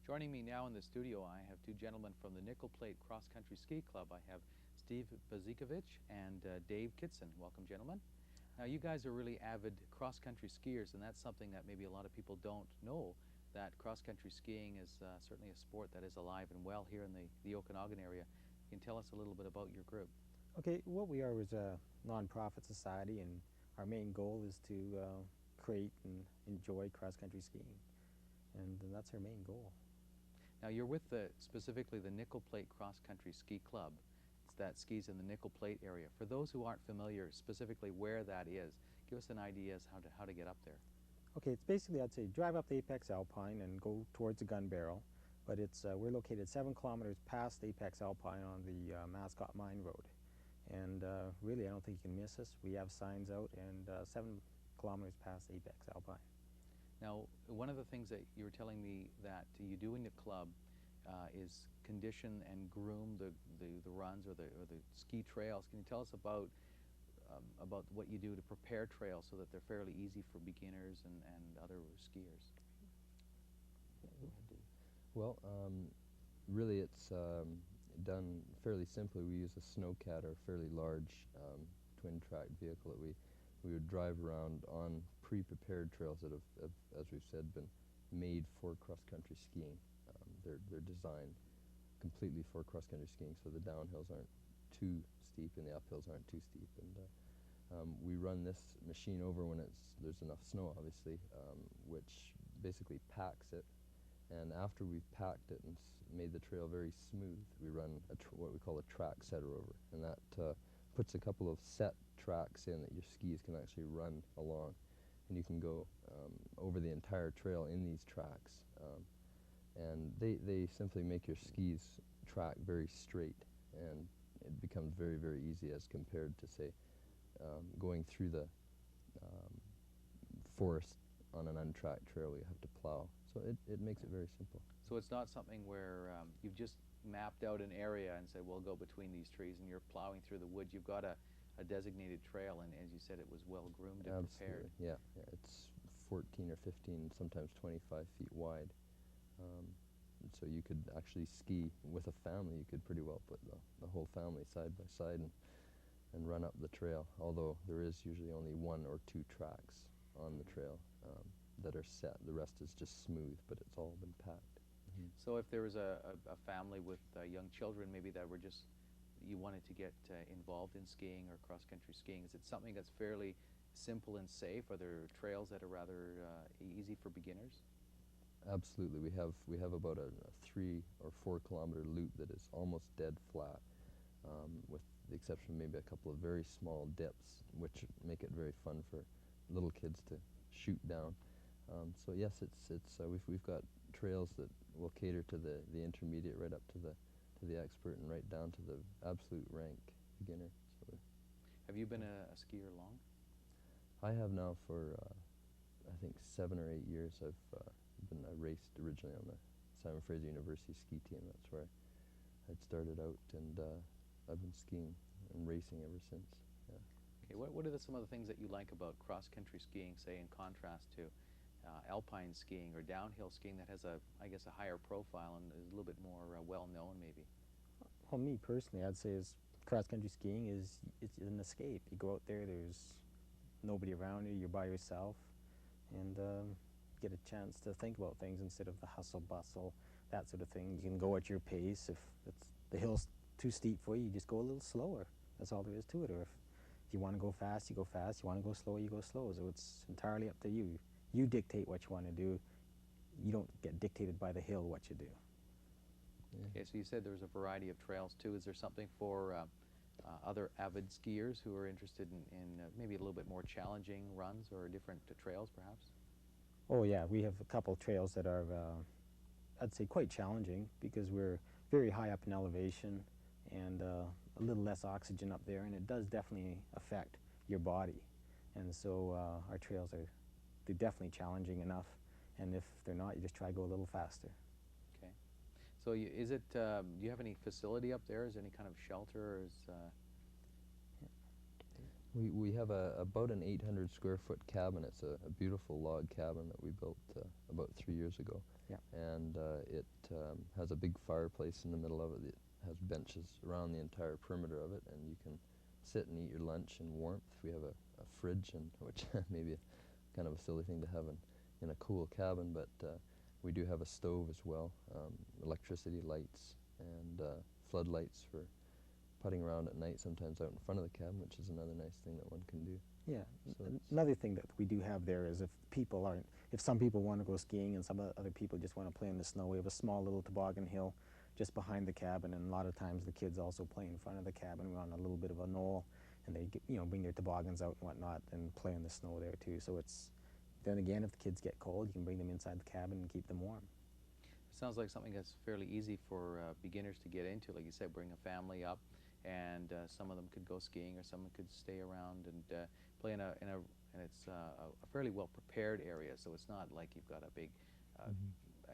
Joining me now in the studio, I have two gentlemen from the Nickel Plate Cross Country Ski Club. I have Steve Bazikovic and Dave Kitson. Welcome, gentlemen. Now, you guys are really avid cross-country skiers, and that's something that maybe a lot of people don't know, that cross-country skiing is certainly a sport that is alive and well here in the Okanagan area. You can tell us a little bit about your group. Okay, what we are is a non-profit society, and our main goal is to create and enjoy cross-country skiing, and that's our main goal. Now, you're with specifically the Nickel Plate Cross Country Ski Club. It's that skis in the Nickel Plate area. For those who aren't familiar specifically where that is, give us an idea as how to get up there. Okay, it's basically, I'd say, drive up the Apex Alpine and go towards the gun barrel, but we're located 7 kilometers past Apex Alpine on the Mascot Mine Road, and really I don't think you can miss us. We have signs out, and 7 kilometers past Apex Alpine. Now, one of the things that you were telling me that you do in the club is condition and groom the runs or the ski trails. Can you tell us about what you do to prepare trails so that they're fairly easy for beginners and other skiers? Well, really it's done fairly simply. We use a snowcat, or a fairly large twin-track vehicle that we would drive around on pre-prepared trails that have, as we've said, been made for cross-country skiing. They're designed completely for cross-country skiing, so the downhills aren't too steep and the uphills aren't too steep. And we run this machine over when there's enough snow, obviously, which basically packs it. And after we've packed it and made the trail very smooth, we run what we call a track setter over, and that puts a couple of set tracks in that your skis can actually run along, and you can go over the entire trail in these tracks, and they simply make your skis track very straight, and it becomes very, very easy as compared to, say, going through the forest on an untracked trail where you have to plow. So it makes it very simple. So it's not something where you've just mapped out an area and said, we'll go between these trees, and you're plowing through the woods. You've got a designated trail, and as you said, it was well groomed and prepared. Yeah, it's 14 or 15, sometimes 25 feet wide. So you could actually ski with a family. You could pretty well put the whole family side by side and run up the trail, although there is usually only 1 or 2 tracks on the trail that are set. The rest is just smooth, but it's all been packed. Mm-hmm. So if there was a family with young children, maybe that were you wanted to get involved in skiing or cross-country skiing, is it something that's fairly simple and safe? Are there trails that are rather easy for beginners? Absolutely. We have about a 3 or 4 kilometer loop that is almost dead flat, with the exception of maybe a couple of very small dips, which make it very fun for little kids to shoot down. So yes, we've got trails that will cater to the intermediate, right up to the expert, and right down to the absolute rank beginner. So have you been a skier long? I have now for I think 7 or 8 years. I raced originally on the Simon Fraser University ski team. That's where I'd started out, and I've been skiing and racing ever since. Yeah. Okay, what are some of the things that you like about cross-country skiing, say, in contrast to alpine skiing or downhill skiing that has I guess a higher profile and is a little bit more well-known, maybe? Well, me personally, I'd say cross-country skiing it's an escape. You go out there, there's nobody around you, you're by yourself, and get a chance to think about things instead of the hustle bustle, that sort of thing. You can go at your pace. If the hill's too steep for you, you just go a little slower. That's all there is to it. Or if you want to go fast, you go fast. You want to go slow, you go slow. So it's entirely up to you. You dictate what you want to do. You don't get dictated by the hill what you do. Yeah. Okay, so you said there was a variety of trails too. Is there something for other avid skiers who are interested in maybe a little bit more challenging runs or different trails, perhaps? Oh yeah, we have a couple trails that are, I'd say, quite challenging because we're very high up in elevation and a little less oxygen up there, and it does definitely affect your body. And so our trails they're definitely challenging enough, and if they're not, you just try to go a little faster. Okay. So do you have any facility up there? Is there any kind of shelter? Or is, We have about an 800 square foot cabin. It's a beautiful log cabin that we built about 3 years ago. Yeah. And it has a big fireplace in the middle of it. It has benches around the entire perimeter of it, and you can sit and eat your lunch in warmth. We have a fridge, and which may be kind of a silly thing to have in a cool cabin, but we do have a stove as well, electricity, lights, and floodlights for putting around at night, sometimes out in front of the cabin, which is another nice thing that one can do. Yeah. So Another thing that we do have there is if some people want to go skiing and some other people just want to play in the snow, we have a small little toboggan hill just behind the cabin, and a lot of times the kids also play in front of the cabin. We're on a little bit of a knoll, and they bring their toboggans out and whatnot and play in the snow there too. So then again, if the kids get cold, you can bring them inside the cabin and keep them warm. Sounds like something that's fairly easy for beginners to get into. Like you said, bring a family up, and some of them could go skiing, or some could stay around and play and it's a fairly well prepared area. So it's not like you've got a big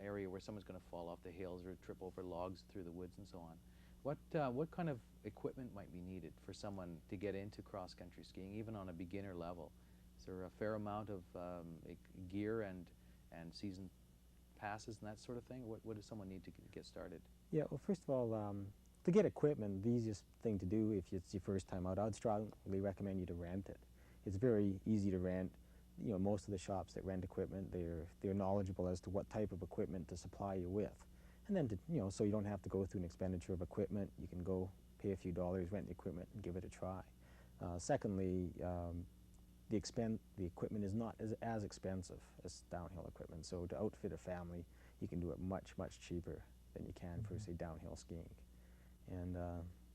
area where someone's going to fall off the hills or trip over logs through the woods and so on. What kind of equipment might be needed for someone to get into cross-country skiing, even on a beginner level? Is there a fair amount of gear and season passes and that sort of thing? What does someone need to get started? Yeah, well, first of all, to get equipment, the easiest thing to do if it's your first time out, I'd strongly recommend you to rent it. It's very easy to rent. Most of the shops that rent equipment, they're knowledgeable as to what type of equipment to supply you with. And then, so you don't have to go through an expenditure of equipment. You can go pay a few dollars, rent the equipment, and give it a try. Secondly, the equipment is not as expensive as downhill equipment. So to outfit a family, you can do it much, much cheaper than you can for, say, downhill skiing. And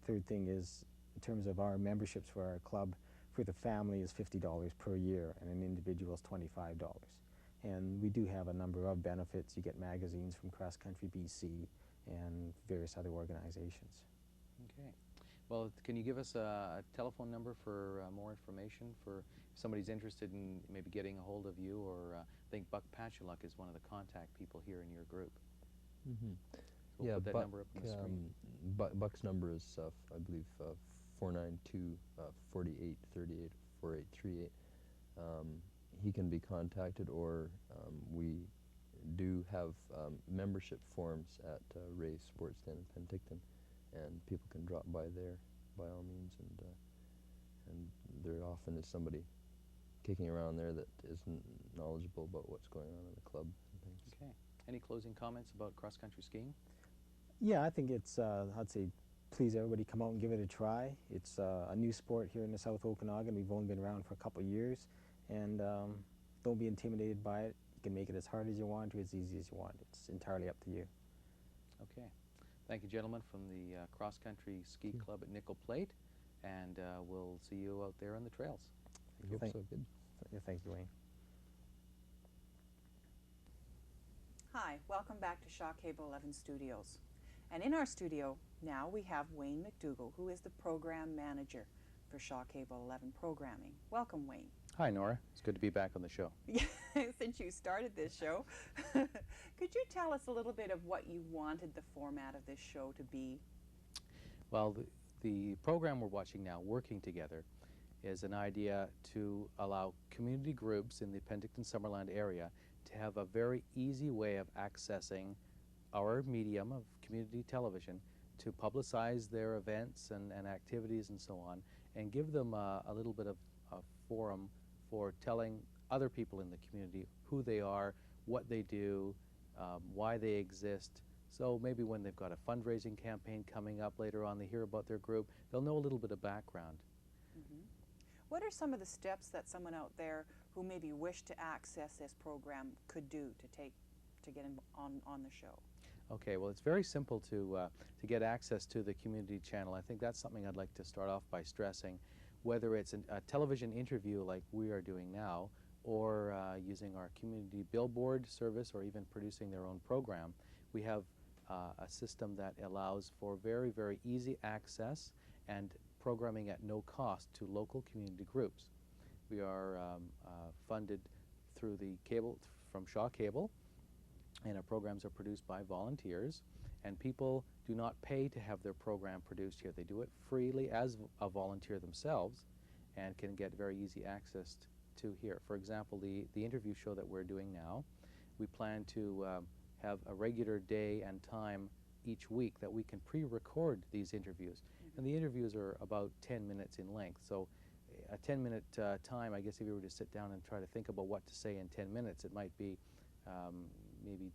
third thing is, in terms of our memberships for our club, for the family is $50 per year, and an individual is $25. And we do have a number of benefits. You get magazines from Cross Country BC and various other organizations. Okay. Well, can you give us a telephone number for more information for if somebody's interested in maybe getting a hold of you? Or I think Buck Patchuluk is one of the contact people here in your group. So we'll put that number up on the screen. Buck's number is, I believe, 492-4838, 4838. He can be contacted, or we do have membership forms at Ray's Sports Den in Penticton, and people can drop by there by all means, and there often is somebody kicking around there that isn't knowledgeable about what's going on in the club and things. Okay. Any closing comments about cross-country skiing? Yeah, I think it's, I'd say, please everybody come out and give it a try. It's a new sport here in the South Okanagan. We've only been around for a couple of years, and don't be intimidated by it. You can make it as hard as you want or as easy as you want. It's entirely up to you. Okay. Thank you, gentlemen, from the cross-country ski club at Nickel Plate, and we'll see you out there on the trails. I hope so. Good. Yeah, thank you, Wayne. Hi, welcome back to Shaw Cable 11 Studios. And in our studio now we have Wayne McDougall, who is the program manager for Shaw Cable 11 programming. Welcome, Wayne. Hi, Nora. It's good to be back on the show. Since you started this show, could you tell us a little bit of what you wanted the format of this show to be? Well, the program we're watching now, Working Together, is an idea to allow community groups in the Penticton Summerland area to have a very easy way of accessing our medium of community television to publicize their events and activities and so on, and give them a little bit of a forum for telling other people in the community who they are, what they do, why they exist. So maybe when they've got a fundraising campaign coming up later on, they hear about their group, they'll know a little bit of background. What are some of the steps that someone out there who maybe wish to access this program could do to get on the show? Okay, well, it's very simple to get access to the community channel. I think that's something I'd like to start off by stressing. Whether it's a television interview like we are doing now, or using our community billboard service, or even producing their own program, we have a system that allows for very, very easy access and programming at no cost to local community groups. We are funded through the cable, from Shaw Cable, and our programs are produced by volunteers, and people do not pay to have their program produced here. They do it freely as a volunteer themselves, and can get very easy access to here. For example, the interview show that we're doing now, we plan to have a regular day and time each week that we can pre-record these interviews. And the interviews are about 10 minutes in length. So a 10-minute time, I guess if you were to sit down and try to think about what to say in 10 minutes, it might be maybe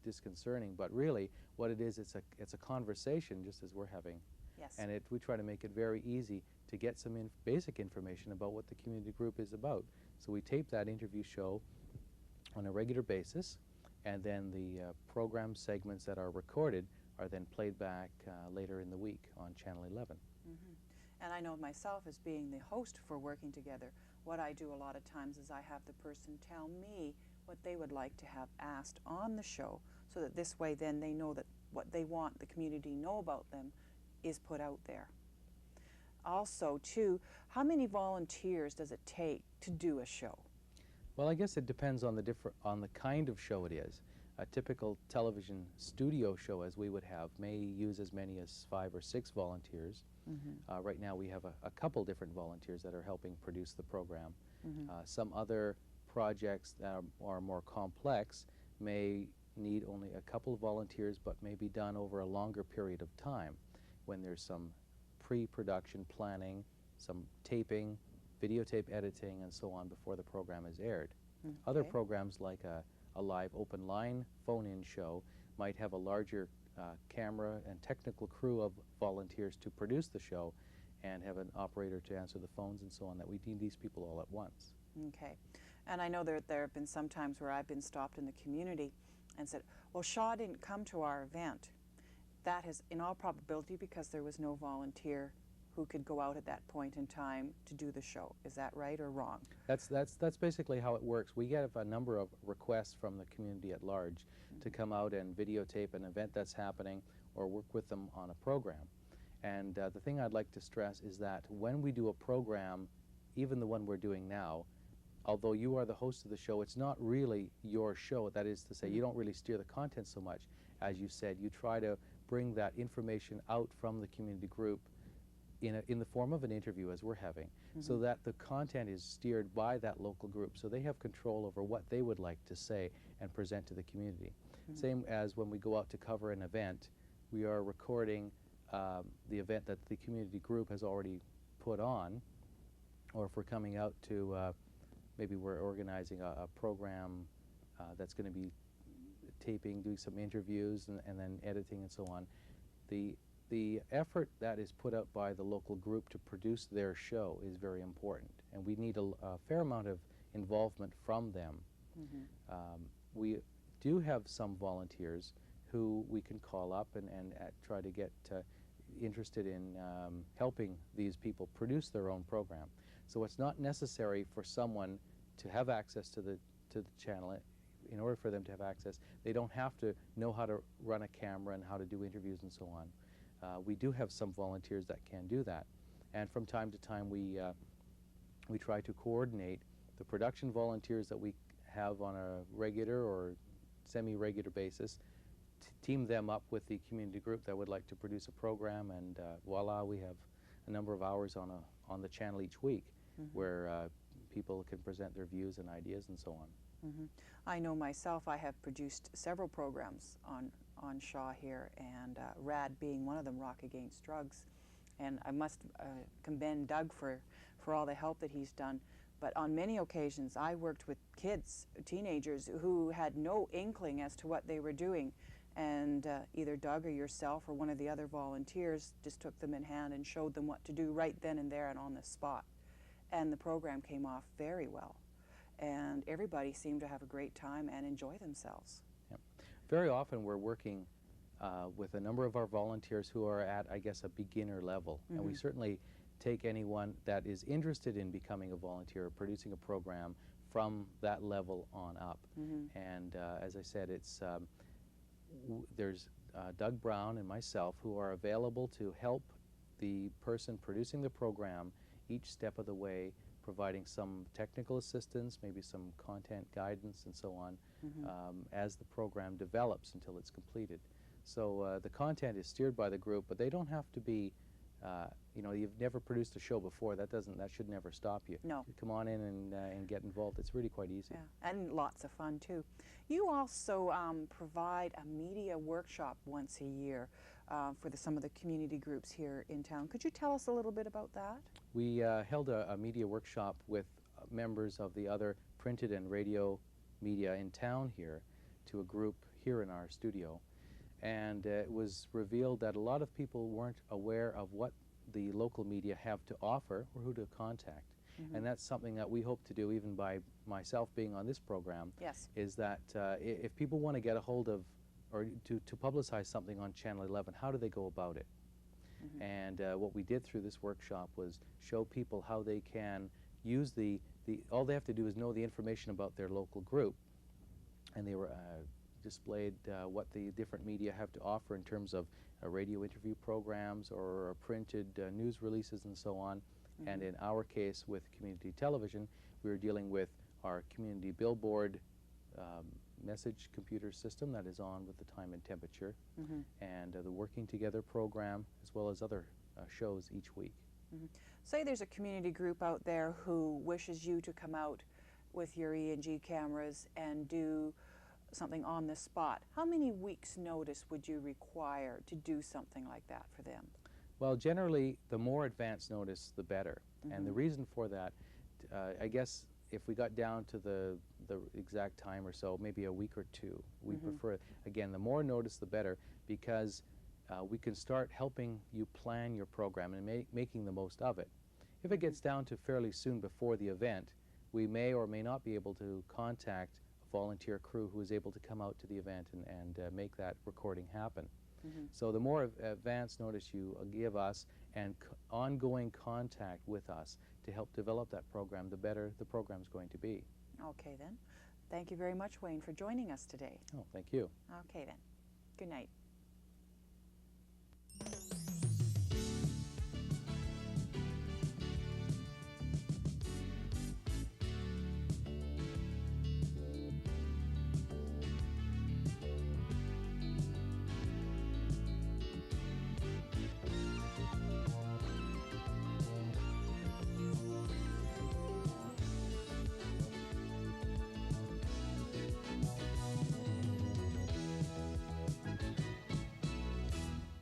disconcerting. But really, what it is, it's a conversation just as we're having. Yes. And we try to make it very easy to get some basic information about what the community group is about. So we tape that interview show on a regular basis, and then the program segments that are recorded are then played back later in the week on Channel 11. And I know myself as being the host for Working Together, what I do a lot of times is I have the person tell me what they would like to have asked on the show, so that this way then they know that what they want the community to know about them is put out there. Also, too, how many volunteers does it take to do a show? Well, I guess it depends on the kind of show it is. A typical television studio show, as we would have, may use as many as 5 or 6 volunteers. Right now we have a couple different volunteers that are helping produce the program. Some other projects that are more complex may need only a couple of volunteers, but may be done over a longer period of time when there's some pre-production planning, some taping, videotape editing, and so on before the program is aired. Other programs like a live open line phone-in show might have a larger camera and technical crew of volunteers to produce the show and have an operator to answer the phones and so on, that we need these people all at once. Okay. And I know there have been some times where I've been stopped in the community and said, well, Shaw didn't come to our event. That has, in all probability, because there was no volunteer who could go out at that point in time to do the show. Is that right or wrong? That's basically how it works. We get a number of requests from the community at large to come out and videotape an event that's happening or work with them on a program. And the thing I'd like to stress is that when we do a program, even the one we're doing now, although you are the host of the show, it's not really your show. That is to say, you don't really steer the content so much. As you said, you try to bring that information out from the community group in the form of an interview, as we're having, so that the content is steered by that local group, so they have control over what they would like to say and present to the community. Same as when we go out to cover an event, we are recording the event that the community group has already put on, or if we're coming out to maybe we're organizing a program that's going to be taping, doing some interviews, and then editing and so on. The effort that is put out by the local group to produce their show is very important, and we need a fair amount of involvement from them. We do have some volunteers who we can call up and try to get interested in helping these people produce their own program. So it's not necessary for someone to have access to the channel. In order for them to have access, they don't have to know how to run a camera and how to do interviews and so on. We do have some volunteers that can do that, and from time to time we try to coordinate the production volunteers that we have on a regular or semi-regular basis, team them up with the community group that would like to produce a program, and voila, we have a number of hours on the channel each week where people can present their views and ideas and so on. I know myself, I have produced several programs on Shaw here, and RAD being one of them, Rock Against Drugs. And I must commend Doug for all the help that he's done. But on many occasions, I worked with kids, teenagers, who had no inkling as to what they were doing. And either Doug or yourself or one of the other volunteers just took them in hand and showed them what to do right then and there and on the spot. And the program came off very well. And everybody seemed to have a great time and enjoy themselves. Yep. Very often we're working with a number of our volunteers who are at, I guess, a beginner level. And we certainly take anyone that is interested in becoming a volunteer or producing a program from that level on up. And as I said, it's there's Doug Brown and myself who are available to help the person producing the program each step of the way, providing some technical assistance, maybe some content guidance and so on, as the program develops until it's completed. So the content is steered by the group, but they don't have to be you know, you've never produced a show before, that should never stop you. No. Come on in and get involved. It's really quite easy. Yeah, and lots of fun too. You also provide a media workshop once a year for some of the community groups here in town. Could you tell us a little bit about that? We held a media workshop with members of the other printed and radio media in town here to a group here in our studio. And it was revealed that a lot of people weren't aware of what the local media have to offer or who to contact. Mm-hmm. And that's something that we hope to do, even by myself being on this program. Yes. Is that if people want to get a hold of or to publicize something on Channel 11, how do they go about it? Mm-hmm. And what we did through this workshop was show people how they can use all they have to do is know the information about their local group, and they were displayed what the different media have to offer in terms of radio interview programs or printed news releases and so on. Mm-hmm. And in our case with community television, we were dealing with our community billboard message computer system that is on with the time and temperature, Mm-hmm. and the Working Together program, as well as other shows each week. Mm-hmm. Say there's a community group out there who wishes you to come out with your E&G cameras and do something on the spot. How many weeks' notice would you require to do something like that for them? Well, generally, the more advance notice, the better. Mm-hmm. And the reason for that, I guess, if we got down to the exact time or so, maybe a week or two, we Mm-hmm. prefer, again, the more notice, the better, because we can start helping you plan your program and making the most of it. If it gets down to fairly soon before the event, we may or may not be able to contact a volunteer crew who is able to come out to the event and make that recording happen. Mm-hmm. So the more advance notice you give us and ongoing contact with us to help develop that program, the better the program's going to be. Okay then. Thank you very much, Wayne, for joining us today. Oh, thank you. Okay then. Good night.